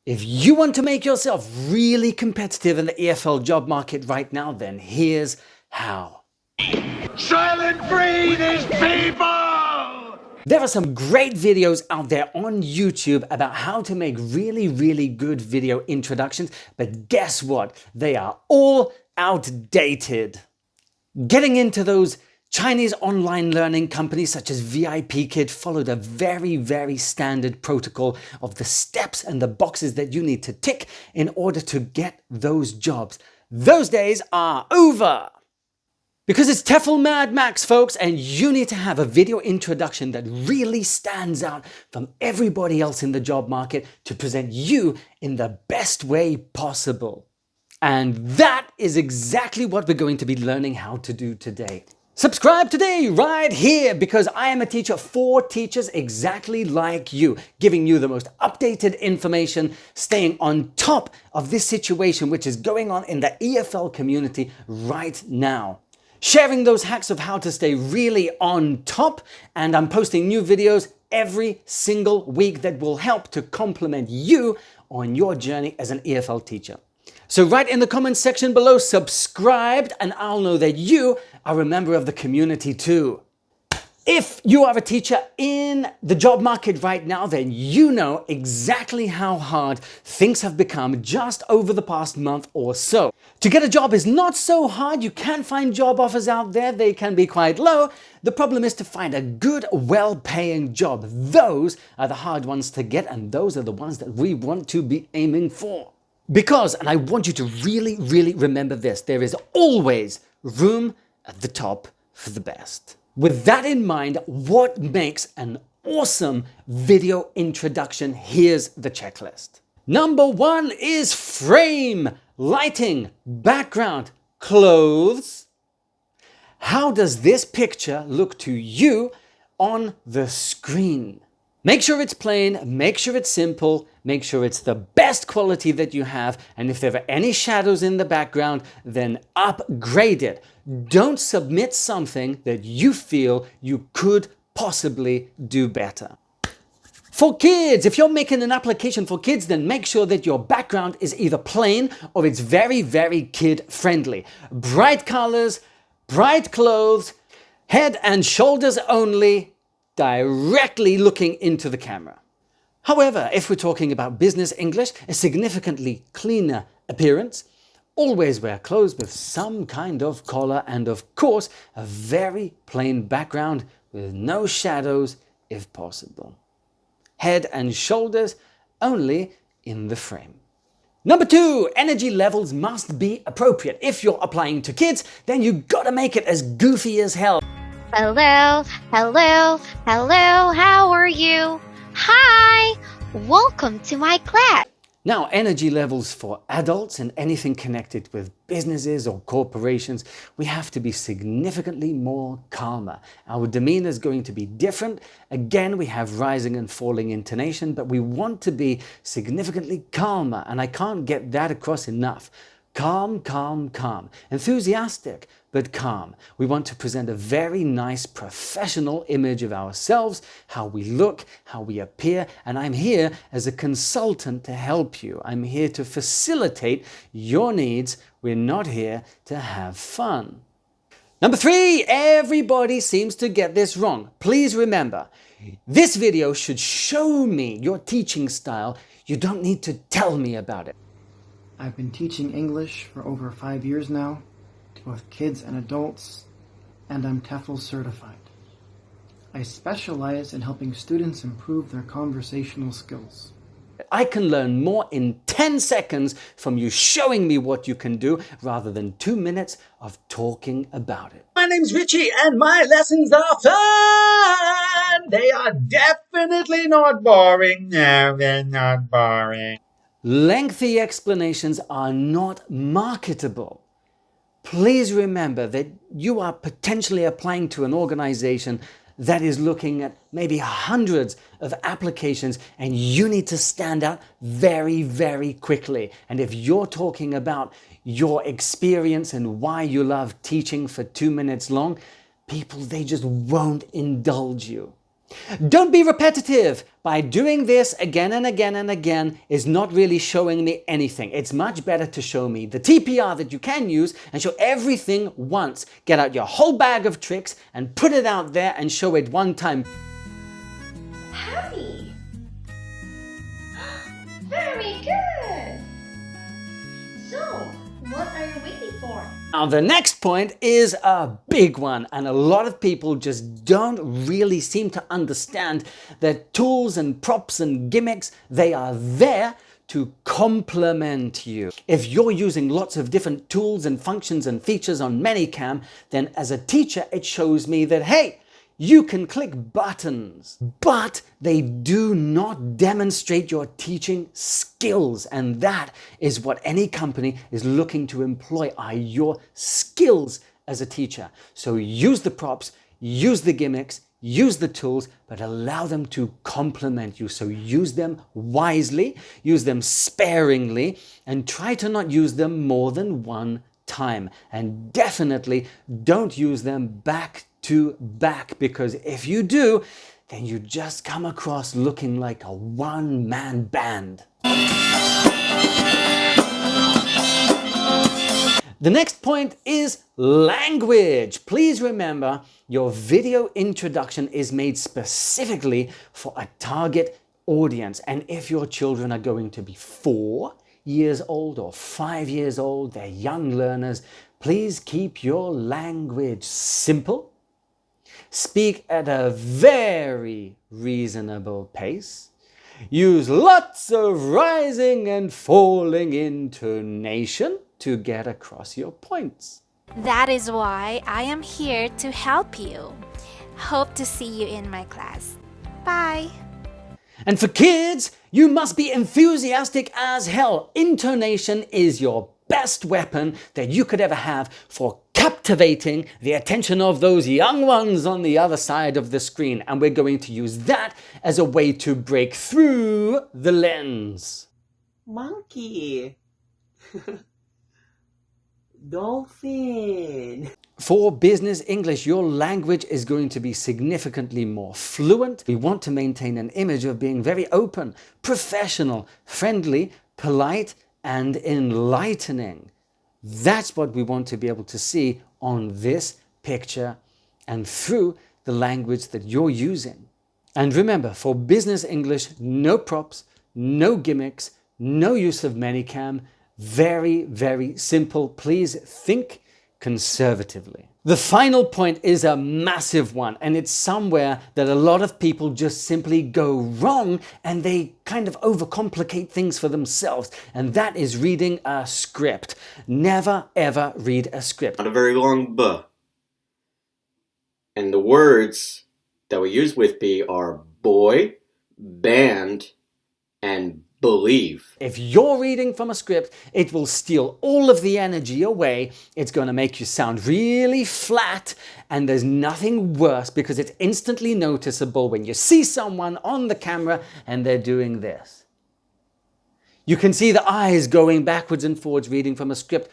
If you want to make yourself really competitive in the EFL job market right now, then here's how. Silent breed is people! There are some great videos out there on YouTube about how to make really good video introductions, but guess what? They are all outdated. Getting into those Chinese online learning companies such as VIPKid followed a very standard protocol of the steps and the boxes that you need to tick in order to get those jobs. Those days are over! Because it's Tefl Mad Max, folks, and you need to have a video introduction that really stands out from everybody else in the job market to present you in the best way possible. And that is exactly what we're going to be learning how to do today. Subscribe today right here, because I am a teacher for teachers exactly like you, giving you the most updated information, staying on top of this situation which is going on in the EFL community right now. Sharing those hacks of how to stay really on top, and I'm posting new videos every single week that will help to complement you on your journey as an EFL teacher. So write in the comments section below, subscribed, and I'll know that you are a member of the community too. If you are a teacher in the job market right now, then you know exactly how hard things have become just over the past month or so. To get a job is not so hard. You can find job offers out there. They can be quite low. The problem is to find a good, well-paying job. Those are the hard ones to get, and those are the ones that we want to be aiming for. Because, and I want you to really remember this, there is always room at the top for the best. With that in mind, what makes an awesome video introduction? Here's the checklist. Number 1 is frame, lighting, background, clothes. How does this picture look to you on the screen? Make sure it's plain, make sure it's simple, make sure it's the best quality that you have, and if there are any shadows in the background, then upgrade it. Don't submit something that you feel you could possibly do better. For kids, if you're making an application for kids, then make sure that your background is either plain or it's very kid friendly. Bright colors, bright clothes, head and shoulders only, directly looking into the camera. However, if we're talking about business English, a significantly cleaner appearance, always wear clothes with some kind of collar, and of course, a very plain background with no shadows if possible. Head and shoulders only in the frame. Number 2, energy levels must be appropriate. If you're applying to kids, then you gotta make it as goofy as hell. Hello, how are you? Hi, welcome to my class. Now, energy levels for adults and anything connected with businesses or corporations, we have to be significantly more calmer. Our demeanor is going to be different. Again, we have rising and falling intonation, but we want to be significantly calmer, and I can't get that across enough. Calm. Enthusiastic, but calm. We want to present a very nice professional image of ourselves, how we look, how we appear, and I'm here as a consultant to help you. I'm here to facilitate your needs. We're not here to have fun. Number 3, everybody seems to get this wrong. Please remember, this video should show me your teaching style. You don't need to tell me about it. I've been teaching English for over 5 years now, to both kids and adults, and I'm Tefl certified. I specialize in helping students improve their conversational skills. I can learn more in 10 seconds from you showing me what you can do rather than 2 minutes of talking about it. My name's Richie, and my lessons are fun! They are definitely not boring. No, they're not boring. Lengthy explanations are not marketable. Please remember that you are potentially applying to an organization that is looking at maybe hundreds of applications, and you need to stand out very quickly. And if you're talking about your experience and why you love teaching for 2 minutes long, people, they just won't indulge you. Don't be repetitive. By doing this again and again and again is not really showing me anything. It's much better to show me the TPR that you can use and show everything once. Get out your whole bag of tricks and put it out there and show it one time. Happy. Very good. So, what are you waiting for? Now the next point is a big one, and a lot of people just don't really seem to understand that tools and props and gimmicks, they are there to complement you. If you're using lots of different tools and functions and features on Manicam, then as a teacher it shows me that, hey, you can click buttons, but they do not demonstrate your teaching skills. And that is what any company is looking to employ, are your skills as a teacher. So use the props, use the gimmicks, use the tools, but allow them to complement you. So use them wisely, use them sparingly, and try to not use them more than one time. And definitely don't use them back to back, because if you do, then you just come across looking like a one-man band. The next point is language. Please remember, your video introduction is made specifically for a target audience. And if your children are going to be 4 years old or 5 years old, they're young learners, please keep your language simple. Speak at a very reasonable pace. Use lots of rising and falling intonation to get across your points. That is why I am here to help you. Hope to see you in my class. Bye! And for kids, you must be enthusiastic as hell. Intonation is your best weapon that you could ever have for captivating the attention of those young ones on the other side of the screen. And we're going to use that as a way to break through the lens. Monkey. Dolphin. For business English, your language is going to be significantly more fluent. We want to maintain an image of being very open, professional, friendly, polite, and enlightening. That's what we want to be able to see on this picture and through the language that you're using. And remember, for business English, no props, no gimmicks, no use of Manicam. Very, very simple. Please think conservatively. The final point is a massive one, and it's somewhere that a lot of people just simply go wrong and they kind of overcomplicate things for themselves, and that is reading a script. Never ever read a script. Not a very long B. And the words that we use with B are boy, band, and believe. If you're reading from a script, it will steal all of the energy away. It's going to make you sound really flat, and there's nothing worse because it's instantly noticeable when you see someone on the camera and they're doing this. You can see the eyes going backwards and forwards reading from a script.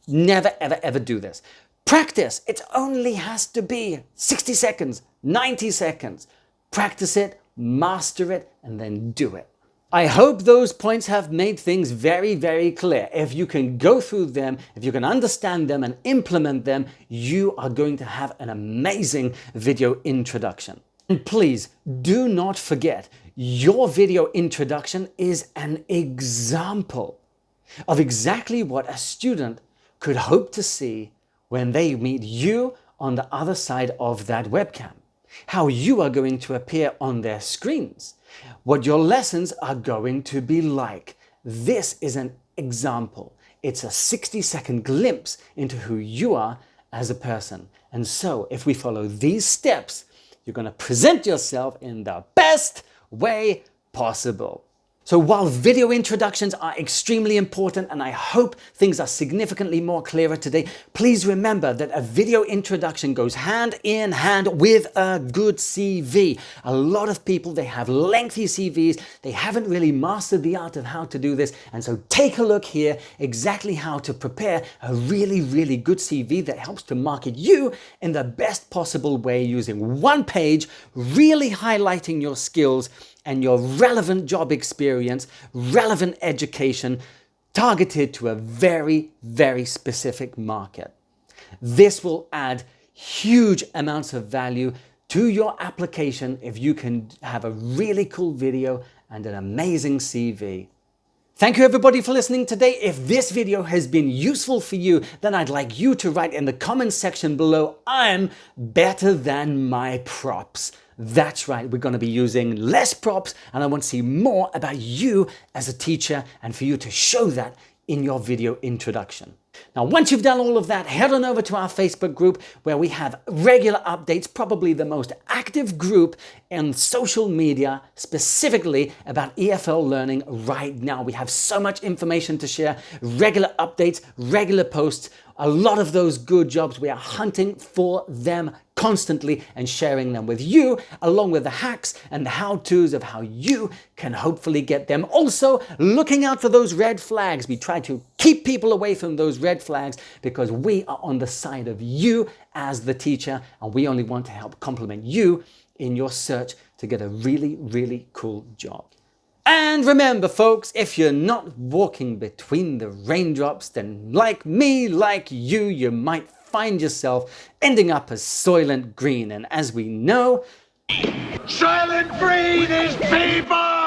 Never, ever, ever do this. Practice. It only has to be 60 seconds, 90 seconds. Practice it, master it, and then do it. I hope those points have made things very, very clear. If you can go through them, if you can understand them and implement them, you are going to have an amazing video introduction. And please do not forget, your video introduction is an example of exactly what a student could hope to see when they meet you on the other side of that webcam. How you are going to appear on their screens, what your lessons are going to be like. This is an example. It's a 60-second glimpse into who you are as a person. And so if we follow these steps, you're going to present yourself in the best way possible. So while video introductions are extremely important, and I hope things are significantly more clearer today, please remember that a video introduction goes hand in hand with a good CV. A lot of people, they have lengthy CVs, they haven't really mastered the art of how to do this, and so take a look here exactly how to prepare a really, really good CV that helps to market you in the best possible way using one page, really highlighting your skills and your relevant job experience, relevant education, targeted to a very, very specific market. This will add huge amounts of value to your application if you can have a really cool video and an amazing CV. Thank you everybody for listening today. If this video has been useful for you, then I'd like you to write in the comments section below, I'm better than my props. That's right, we're going to be using less props, and I want to see more about you as a teacher and for you to show that in your video introduction. Now, once you've done all of that, head on over to our Facebook group where we have regular updates, probably the most active group in social media, specifically about EFL learning right now. We have so much information to share, regular updates, regular posts, a lot of those good jobs. We are hunting for them constantly and sharing them with you, along with the hacks and the how-tos of how you can hopefully get them. Also, looking out for those red flags. We try to keep people away from those red flags because we are on the side of you as the teacher, and we only want to help complement you in your search to get a really, really cool job. And remember, folks, if you're not walking between the raindrops, then like me, like you might find yourself ending up as Soylent Green. And as we know, Silent Green is people!